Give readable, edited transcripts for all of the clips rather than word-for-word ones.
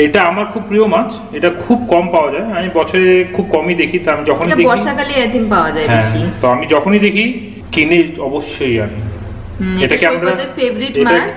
এটা আমার খুব প্রিয় মাছ, এটা খুব কম পাওয়া যায়, আমি বছরে খুব কমই দেখি। তো আমি যখনই দেখি বর্ষাকালে আই থিং পাওয়া যায় বেশি, তো আমি যখনই দেখি কিনে অবশ্যই আনি। এটাকে আমরা ফেভারিট মাছ,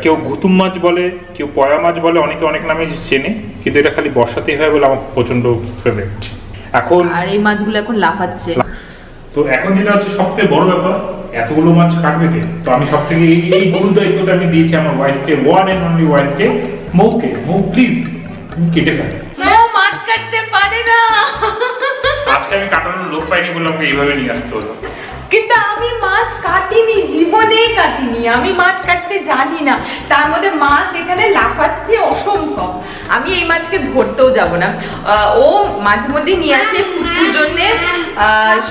কেউ গুতুম মাছ বলে, কেউ পয়া মাছ বলে, অনেকে অনেক নামে চেনে, কিন্তু এটা খালি বর্ষাতেই হয় বলে আমার প্রচন্ড ফেভারিট। এখন আর এই মাছগুলো এখন লাফাচ্ছে। তো এখন যেটা হচ্ছে সবথেকে বড় ব্যাপার, এতগুলো মাছ কাটবে কে? তো আমি সবথেকে এই গুরু দায়িত্বটা আমি দিয়েছি আমার ওয়াইফকে, ওয়ান এন্ড অনলি ওয়াইফকে, মৌকে। মৌ প্লিজ কেটে ফেল। মৌ মাছ কাটতে পারে না। আজকে আমি কাটানোর লোক পাইনি বলে আমাকে এইভাবে নিয়ে আসতে হলো। কিন্তু আমি মাছ কাটিনি, জীবনেই কাটিনি, আমি মাছ কাটতে জানি না। তার মধ্যে মাছ এখানে লাফাচ্ছে অসংখ্য। আমি এই মাছকে ধরতেও যাব না। ও মাঝে মধ্যে নিয়ে আসে ফুচকুর জন্য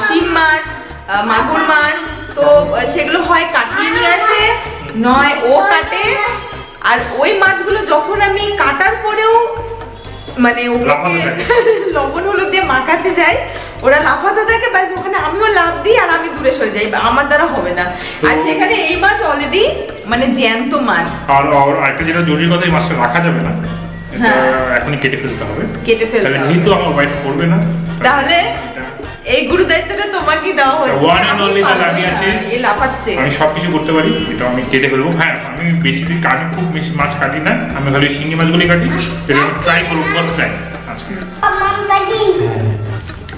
শিং মাছ, মাগুর মাছ, তো সেগুলো হয় কাটিয়ে নিয়ে আসে, নয় ও কাটে। আর ওই মাছগুলো যখন আমি কাটার পরেও মানে লবণ হলুদ দিয়ে মাখাতে যাই, ওরা লাফাতে থাকে, ব্যাস ওখানে আমিও লাফ দিই আর আমি দূরে সরে যাই, আমার দ্বারা হবে না। আর সেখানে এই মাছ অলরেডি মানে জ্যান্ত মাছ। আর একটা যেটা জরুরি কথা, এই মাছটা রাখা যাবে না, এখনই কেটে ফেলতে হবে। কেটে ফেলতে হবে, যেহেতু আমার ওয়াইফ করবে না, তাহলে এই গুরু দায়িত্বটা তোমাকে দেওয়া হয়েছে। ওয়ান এন্ড অনলি তাহলে আমি আছি, এই লাফাচ্ছে, আমি সবকিছু করতে পারি, এটা আমি কেটে ফেলবো। হ্যাঁ, আমি বেশি দিন কাটি, খুব বেশি মাছ কাটি না, আমি খালি শিঙি মাছগুলি কাটি। এটা আমি ট্রাই করব, ফার্স্ট টাইম আজকে।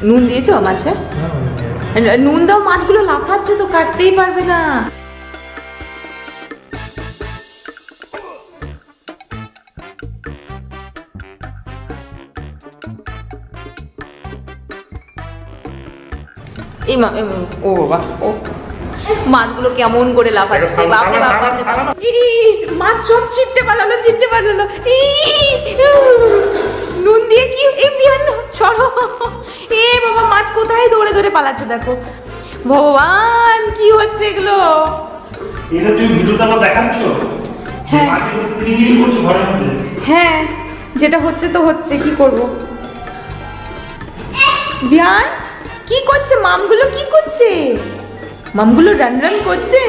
নুন দিয়েছো মাছে? নুন দাও, মাছগুলো লাফাচ্ছে তো, কাটতেই পারবে না। ও বাবা, ও মাছগুলো কেমন করে লাফাচ্ছে, বাপরে বাপ, মাছ সব ছিটতে পারলো, ছিটতে পারলো। নুন দিয়ে কি এই বিয়ান সরো, এ বাবা মাছ কোথায় দৌড়ে দৌড়ে পালাচ্ছে দেখো। ভগবান, কি হচ্ছে এগুলো? এটা তুমি ভিডিওতে আবার দেখাচ্ছো? হ্যাঁ তুমি করছো ঘরের মধ্যে? হ্যাঁ, যেটা হচ্ছে তো হচ্ছে, কি করব? বিয়ান কি করছে? মামগুলো কি করছে? মামগুলো রান রান করছে,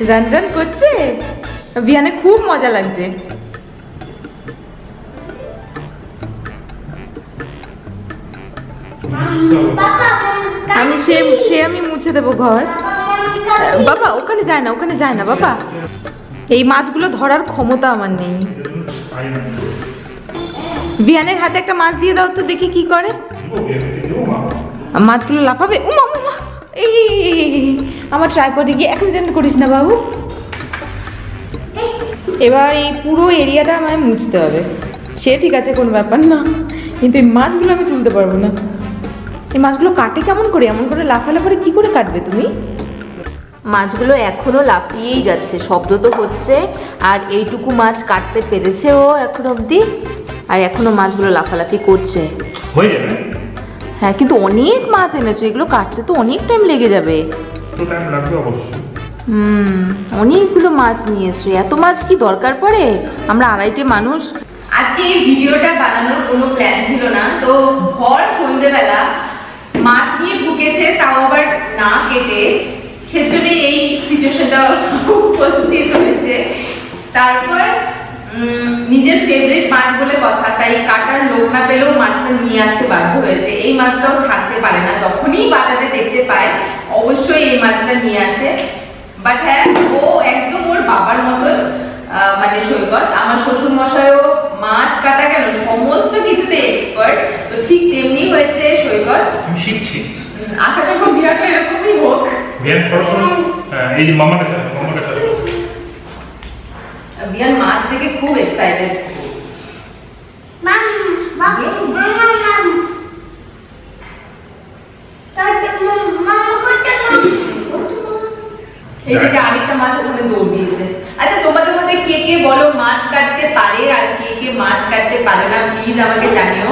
রান রান করছে। বিয়ানে খুব মজা লাগছে। আমি আমি মুছে দেবো ঘর। বাবা ওখানে যায় না, ওখানে যায় না বাবা। এই মাছগুলো ধরার ক্ষমতা আমার নেই। বিয়ানের হাতে একটা মাছ দিয়ে দাও তো, দেখি কি করে। মাছগুলো লাফাবে। এই আমার ট্রাইপডে গিয়ে অ্যাক্সিডেন্ট করিস না বাবু। এবার এই পুরো এরিয়াটা আমায় মুছতে হবে। সে ঠিক আছে, কোনো ব্যাপার না, কিন্তু এই মাছগুলো আমি তুলতে পারবো না। এই মাছগুলো কাটে কেমন করে? এমন করে লাফালে পরে কি করে কাটবে তুমি? মাছগুলো এখনো লাফিয়েই যাচ্ছে, শব্দ তো হচ্ছে। আর এইটুকু মাছ কাটতে পেরেছে ও এখন অবধি, আর এখনো মাছগুলো লাফালাফি করছে। হয়ে যাবে। হ্যাঁ, কিন্তু অনেক মাছ এনেছো, এগুলো কাটতে তো অনেক টাইম লেগে যাবে। অনেকগুলো মাছ নিয়ে এসছো, এত মাছ কি দরকার পড়ে? আমরা আড়াইটে মানুষ। আজকে এই ভিডিওটা বানানোর কোনো প্ল্যান ছিল না, তো ভর সন্ধ্যেবেলা মাছ নিয়ে ঢুকেছে, তাও আবার না কেটে, সেজন্য এই সিচুয়েশনটা উপস্থিত হয়েছে। তারপর নিজের ফেভারিট মাছ বলে কথা, তাই কাটার লোক না পেলেও মাছটা নিয়ে আসতে বাধ্য হয়েছে। এই মাছটাও ছাড়তে পারে না, যখনই বাজারে দেখতে পায় অবশ্যই এই মাছটা নিয়ে আসে। বাট হ্যাঁ, ও একদম ওর বাবার মতন, মানে সৈকত। আমার শ্বশুর মশাইও মাছ কাটা কেন সমস্ত কিছুতে এক্সপার্ট, তো ঠিক তেমনি হয়েছে সৈকত। আমি শিখছি, আশা করব বিরাট এরকমই হোক। বিয়ান সরাসরি এই যে মামার কাছে, মামার কাছে বিয়ান মাছ দেখে খুব এক্সাইটেড। মাম মাম মাম এইদিকে আরেকটা মাছ ওখানে দৌড় দিয়েছে। আচ্ছা, তোমাদের মধ্যে কে কে বলো মাছ কাটতে পারে আর কে কে মাছ কাটতে পারে না, প্লিজ আমাকে জানিও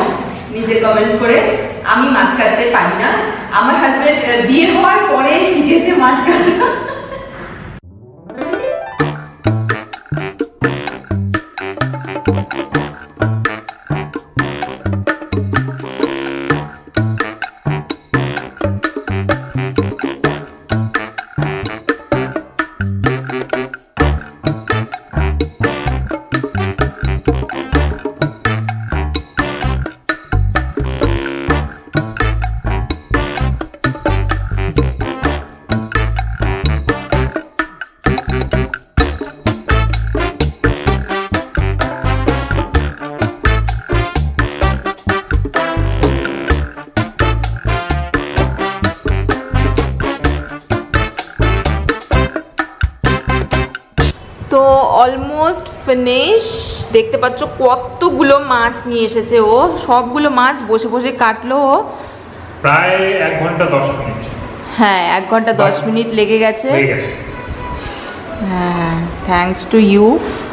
নিচে কমেন্ট করে। আমি মাছ কাটতে পারি না, আমার হাজবেন্ড বিয়ে হওয়ার পরে শিখেছে মাছ কাটা। Almost finish. দেখতে পাচ্ছ কতগুলো মাছ নিয়ে এসেছে ও, সবগুলো মাছ বসে বসে কাটলো ও প্রায় 1 ঘন্টা 10 মিনিট। হ্যাঁ 1 ঘন্টা 10 মিনিট লেগে গেছে। হ্যাঁ থ্যাঙ্কস টু ইউ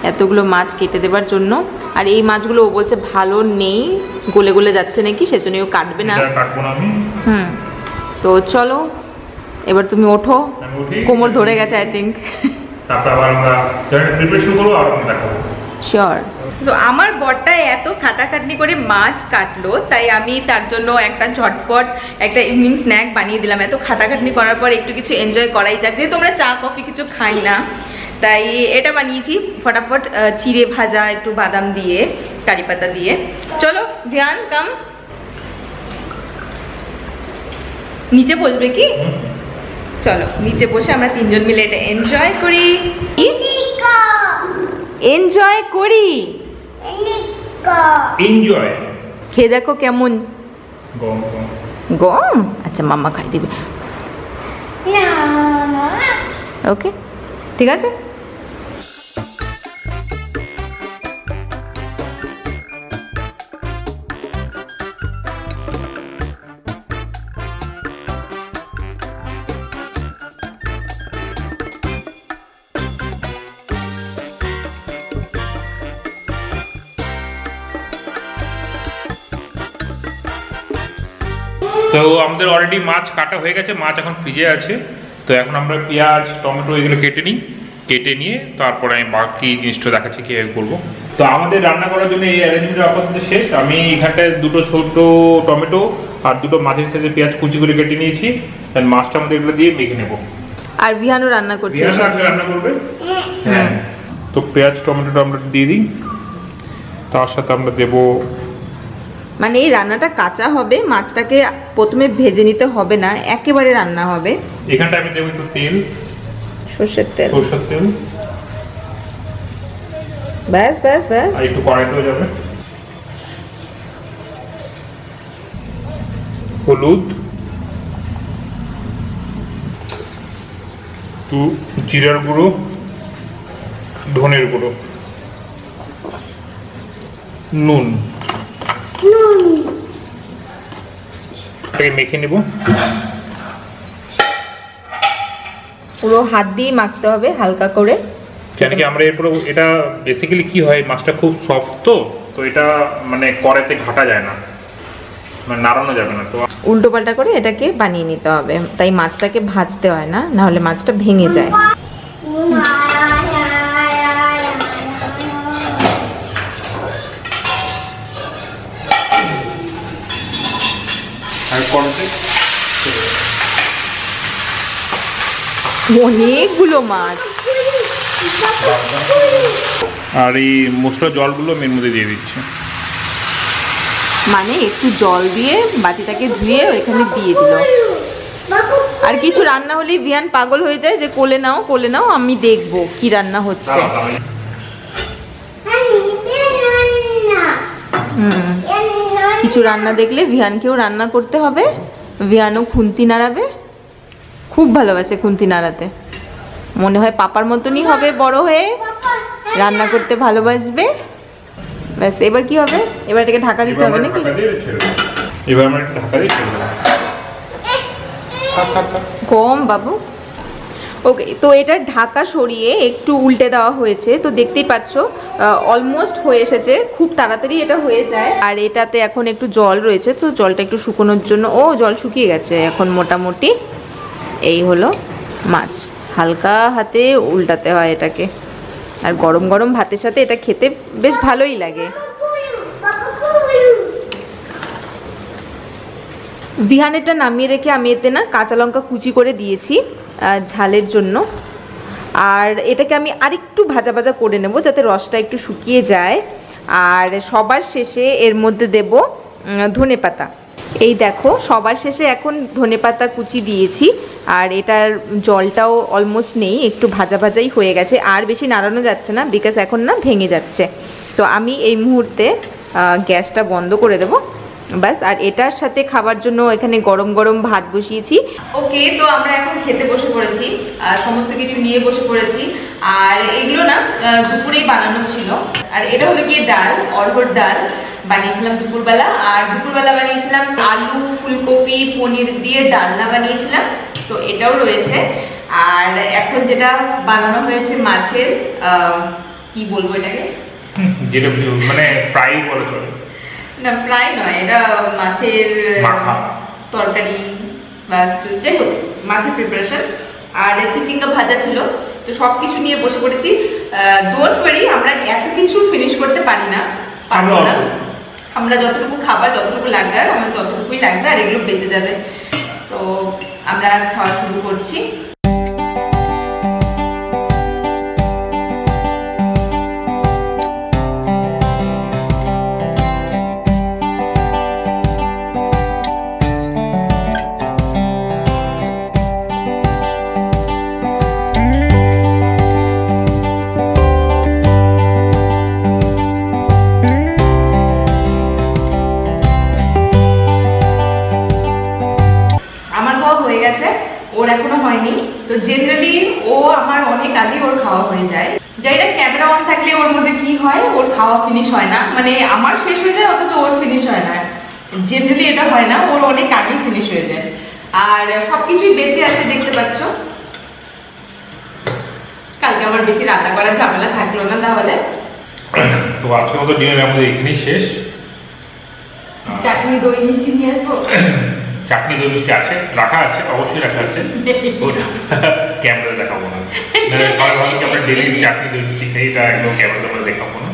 এতগুলো মাছ কেটে দেবার জন্য। আর এই মাছগুলো ও বলছে ভালো নেই, গলে গলে যাচ্ছে নাকি, সেজন্য ও কাটবে না। তো চলো এবার তুমি ওঠো, কোমর ধরে গেছে আই থিঙ্ক। তারপর আবার আমরা প্রিপারেশন করব আর আমরা দেখাবো। শিওর। তো আমার বরটা এত খাটাখাটনি করে মাছ কাটলো, তাই আমি তার জন্য একটা ঝটপট একটা ইভিনিং স্ন্যাক বানিয়ে দিলাম। এত খাটাখাটনি করার পর একটু কিছু এনজয় করাই যাক, যেহেতু আমরা চা কফি কিছু খাই না, তাই এটা বানিয়েছি ফটাফট চিড়ে ভাজা একটু বাদাম দিয়ে কারি পাতা দিয়ে। চলো ধ্যান কাম, নিচে বসবে কি? চলো নিচে বসে আমরা 3 জন মিলে এটা এনজয় করি। এনজয় করি, এনজয়। খেয়ে দেখো কেমন গম। গম? আচ্ছা মাম্মা খাই দিবে। ওকে ঠিক আছে। তো আমাদের অলরেডি মাছ কাটা হয়ে গেছে, মাছ এখন ফ্রিজে আছে। তো এখন আমরা পেঁয়াজ টমেটো এগুলো কেটে নিই, কেটে নিয়ে তারপরে আমি বাকি জিনিসটা দেখাচ্ছি কীভাবে করবো। তো আমাদের রান্না করার জন্য এই অ্যারেঞ্জমেন্ট আপাতত শেষ। আমি এখানটায় 2টো ছোট টমেটো আর 2টো মাছের সাইজে পেঁয়াজ কুচি করে কেটে নিয়েছি। মাছটা আমাদের এগুলো দিয়ে মেখে নেবো। আর বিহানও রান্না করছে, রান্না করবে। হ্যাঁ তো পেঁয়াজ টমেটোটা আমরা দিয়ে দিই, তার সাথে আমরা দেবো, মানে এই রান্নাটা কাঁচা হবে, মাছটাকে প্রথমে ভেজে নিতে হবে না, একেবারে রান্না হবে। এখানটা আমি দেবো একটু তেল, সরষের তেল। সরষের তেল ব্যাস ব্যাস ব্যাস। আর একটু কড়াইতে হয়ে যাবে। হলুদ, একটু জিরার গুঁড়ো, ধনের গুঁড়ো, নুন, মেখে নেব। পুরো হাত দিয়ে মাখতে হবে হালকা করে, কেন কি আমরা এরপরে এটা বেসিক্যালি কি হয়, মাছটা খুব সফট, তো এটা মানে কড়াইতে ঘাটা যায় না, মানে নাড়ানো যাবে না। তো উল্টো পাল্টা করে এটাকে বানিয়ে নিতে হবে, তাই মাছটাকে ভাজতে হয় না, না হলে মাছটা ভেঙে যায়। অনেকগুলো মাছ, আর এই মশলা জলগুলো মেন মধ্যে দিয়ে দিচ্ছি, মানে একটু জল দিয়ে বাটিটাকে ধুয়ে এখানে দিয়ে দিল। আর কিছু রান্না হলে ভিয়ান পাগল হয়ে যায় যে কোলে নাও কোলে নাও, আমি দেখবো কি রান্না হচ্ছে। কিছু রান্না দেখলে ভিয়ানকেও রান্না করতে হবে, ভিয়ানও খুন্তি নাড়াবে, খুব ভালোবাসে খুন্তি নাড়াতে, মনে হয় পাপার মতনই হবে বড় হয়ে, রান্না করতে ভালোবাসবে। ব্যাস এবার কি হবে, এবার এটাকে ঢাকা দিতে হবে নাকি? এবার আমরা ঢাকা দিয়ে ছেড়ে দেব। কম বাবু। ওকে, তো এটা ঢাকা সরিয়ে একটু উল্টে দেওয়া হয়েছে, তো দেখতেই পাচ্ছ অলমোস্ট হয়ে এসেছে, খুব তাড়াতাড়ি এটা হয়ে যায়। আর এটাতে এখন একটু জল রয়েছে, তো জলটা একটু শুকোনোর জন্য, ও জল শুকিয়ে গেছে এখন মোটামুটি। এই হলো মাছ, হালকা হাতে উল্টাতে হয় এটাকে, আর গরম গরম ভাতের সাথে এটা খেতে বেশ ভালোই লাগে। ভিহানেরটা নামিয়ে রেখে আমি এতে না কাঁচা লঙ্কা কুচি করে দিয়েছি ঝালের জন্য, আর এটাকে আমি আরেকটু ভাজা ভাজা করে নেব যাতে রসটা একটু শুকিয়ে যায়। আর সবার শেষে এর মধ্যে দেব ধনেপাতা। এই দেখো সবার শেষে এখন ধনেপাতা কুচি দিয়েছি, আর এটার জলটাও অলমোস্ট নেই, একটু ভাজা ভাজাই হয়ে গেছে, আর বেশি নাড়ানো যাচ্ছে না বিকজ এখন না ভেঙে যাচ্ছে। তো আমি এই মুহূর্তে গ্যাসটা বন্ধ করে দেবো ব্যাস। আর এটার সাথে খাবার জন্য এখানে গরম গরম ভাত বসিয়েছি। ওকে, তো আমরা এখন খেতে বসে পড়েছি, সমস্ত কিছু নিয়ে বসে পড়েছি। আর এগুলো না দুপুরেই বানানো ছিল। আর এটা হলো গিয়ে ডাল, অরহর ডাল বানিয়েছিলাম দুপুরবেলা। আর দুপুরবেলা বানিয়েছিলাম আলু ফুলকপি পনির দিয়ে ডালনা বানিয়েছিলাম, তো এটাও রয়েছে। আর এখন যেটা বানানো হয়েছে মাছের কি বলবো এটাকে, যেটা মানে ফ্রাই বলা চলে না, ফ্রাই নয়, এটা মাছের তরকারি বা যাই হোক মাছের প্রিপারেশন। আর চিচিঙ্গা ভাজা ছিল। তো সবকিছু নিয়ে বসে পড়েছি। ডোন্ট ওয়ারি, আমরা এত কিছু ফিনিশ করতে পারি না, পারবো না। আমরা যতটুকু খাবার যতটুকু লাগবে আমার ততটুকুই লাগবে, আর এগুলো বেঁচে যাবে। তো আমরা খাওয়া শুরু করছি। ওর এখনো হয়নি, তো জেনারেলি ও আমার অনেক আগে ওর খাওয়া হয়ে যায়। যেটা ক্যামেরা অন থাকলে ওর মধ্যে কি হয়, ওর খাওয়া ফিনিশ হয় না, মানে আমার শেষ হয়ে যায় অথচ ওর ফিনিশ হয় না। জেনারেলি এটা হয় না, ওর অনেক আগে ফিনিশ হয়ে যায়। আর সবকিছুই বেঁচে আছে দেখতে পাচ্ছ। কালকে আমার বেশি রান্না করার ঝামেলা থাকলো না তাহলে। তো আজকে মতো ডিনার আমাদের এখানেই শেষ। চাটনি দই মিষ্টি নিয়ে আসবো। চাটনি দই মিষ্টি আছে, রাখা আছে, অবশ্যই রাখা আছে। ওটা ক্যামেরা দেখাবো না, সবাই ভাবি কি আমরা ডেলি চাটনি দই মিষ্টি খাই, এটা একদম ক্যামেরা আমরা দেখাবো না।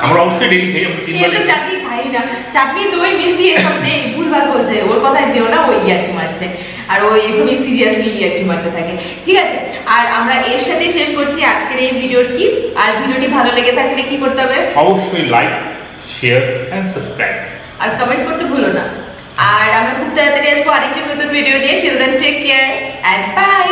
আমরা অবশ্যই ডেলি খাই, আমরা 3 বার চাটনি খাই না। চাটনি দই মিষ্টি এসব নেই, ভুলভাল বলছে। ওর কথায় যেও না, ওই ইয়ার্কি মারছে। আর ও এখনই সিরিয়াসলি ইয়ার্কি মারতে থাকে, ঠিক আছে। আর আমরা এর সাথে শেষ করছি আজকের এই ভিডিওটি। আর ভিডিওটি ভালো লেগে থাকলে কি করতে হবে? অবশ্যই লাইক, শেয়ার এন্ড সাবস্ক্রাইব, আর কমেন্ট করতে ভুলো না। আর আমরা খুব তাড়াতাড়ি আসবো আরেকটি নতুন ভিডিও নিয়ে। Till then take care and by.